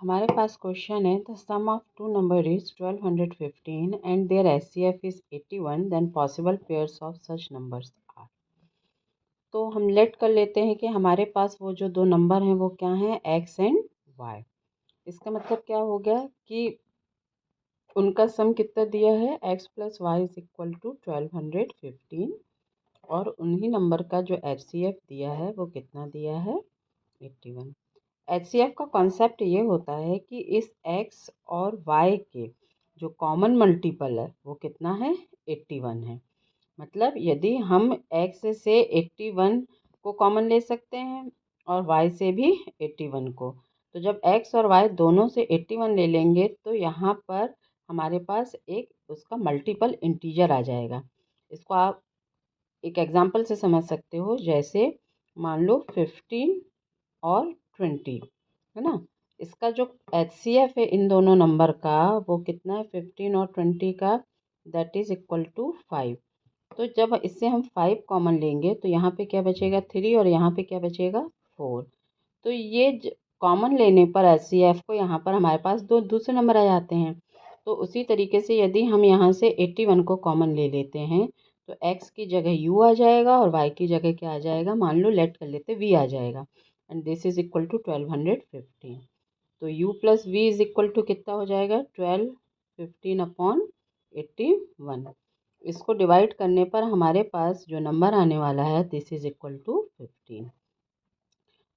हमारे पास क्वेश्चन है the sum of two number is 1215 and their HCF is 81 then possible pairs of such numbers are. तो हम late कर लेते हैं कि हमारे पास वो जो दो नंबर हैं वो क्या हैं, एक्स एंड वाई। इसका मतलब क्या हो गया कि उनका सम कितना दिया है, X plus Y is equal to 1215 और उन्हीं नंबर का जो एचसीएफ दिया है वो कितना दिया है, 81। एचसीएफ का कॉन्सेप्ट ये होता है कि इस एक्स और वाई के जो कॉमन मल्टीपल है वो कितना है, 81 है। मतलब यदि हम एक्स से 81 को कॉमन ले सकते हैं और वाई से भी 81 को, तो जब एक्स और वाई दोनों से 81 ले लेंगे तो यहाँ पर हमारे पास एक उसका मल्टीपल इंटीजर आ जाएगा। इसको आप एक एग्जांपल से समझ सकते हो, जैसे मान लो 15 और 20 है ना। इसका जो एचसीएफ है इन दोनों नंबर का वो कितना है, 15 और 20 का, दैट इज इक्वल टू 5। तो जब इससे हम 5 कॉमन लेंगे तो यहाँ पे क्या बचेगा, 3 और यहाँ पे क्या बचेगा, 4। तो ये कॉमन लेने पर एचसीएफ को यहाँ पर हमारे पास दो दूसरे नंबर आ जाते हैं। तो उसी तरीके से यदि हम यहाँ से 81 को कॉमन ले लेते हैं तो x की जगह u आ जाएगा और y की जगह क्या आ जाएगा, मान लो लेट कर लेते v आ जाएगा, and this is equal to 1215। तो u plus v is equal to कितना हो जाएगा, 1215 अपॉन 81। इसको डिवाइड करने पर हमारे पास जो नंबर आने वाला है दिस इज इक्वल टू 15।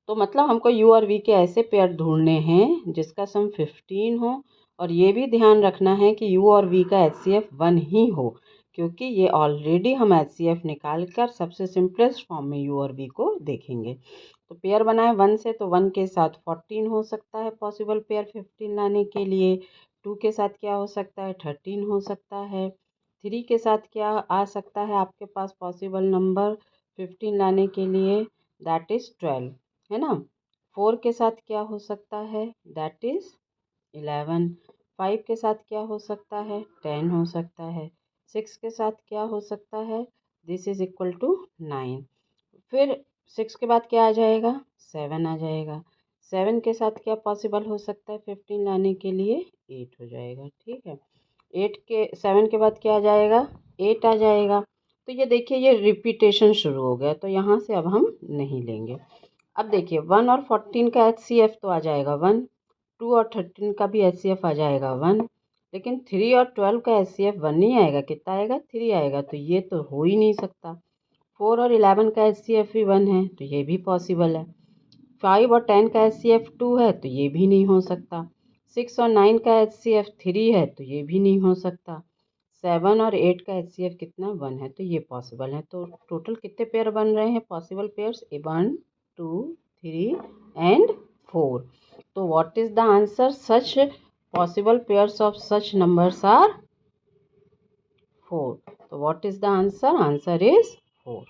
तो मतलब हमको u और v के ऐसे पेयर ढूंढने हैं जिसका सम 15 हो, और ये भी ध्यान रखना है कि u और v का एचसीएफ 1 ही हो, क्योंकि ये ऑलरेडी हम एचसीएफ निकाल कर सबसे सिंपलेस्ट फॉर्म में u और v को देखेंगे। तो पेयर बनाए 1 से, तो 1 के साथ 14 हो सकता है पॉसिबल पेयर 15 लाने के लिए। 2 के साथ क्या हो सकता है, 13 हो सकता है। 3 के साथ क्या आ सकता है आपके पास पॉसिबल नंबर 15 लाने के लिए, दैट इज़ 12 है ना। 4 के साथ क्या हो सकता है, दैट इज़ 11। 5 के साथ क्या हो सकता है, 10 हो सकता है। 6 के साथ क्या हो सकता है, दिस इज़ इक्वल टू 9। फिर 6 के बाद क्या आ जाएगा, 7 आ जाएगा। 7 के साथ क्या पॉसिबल हो सकता है 15 लाने के लिए, 8 हो जाएगा। ठीक है, 7 के बाद क्या आ जाएगा, 8 आ जाएगा। तो ये देखिए ये रिपीटेशन शुरू हो गया, तो यहाँ से अब हम नहीं लेंगे। अब देखिए 1 और 14 का एचसीएफ तो आ जाएगा 1, 2 और 13 का भी एचसीएफ आ जाएगा 1, लेकिन 3 और 12 का एचसीएफ 1 नहीं आएगा, कितना आएगा, 3 आएगा। तो ये तो हो ही नहीं सकता। 4 और 11 का एचसीएफ भी 1 है, तो ये भी पॉसिबल है। 5 और 10 का एचसीएफ 2 है, तो ये भी नहीं हो सकता। 6 और 9 का एचसीएफ 3 है, तो ये भी नहीं हो सकता। 7 और 8 का एचसीएफ कितना, 1 है, तो ये पॉसिबल है। तो टोटल कितने पेयर बन रहे हैं पॉसिबल पेयर्स, 1 2 3 एंड 4। तो what is the answer, such possible pairs of such numbers are 4। तो what is the answer, answer is 4।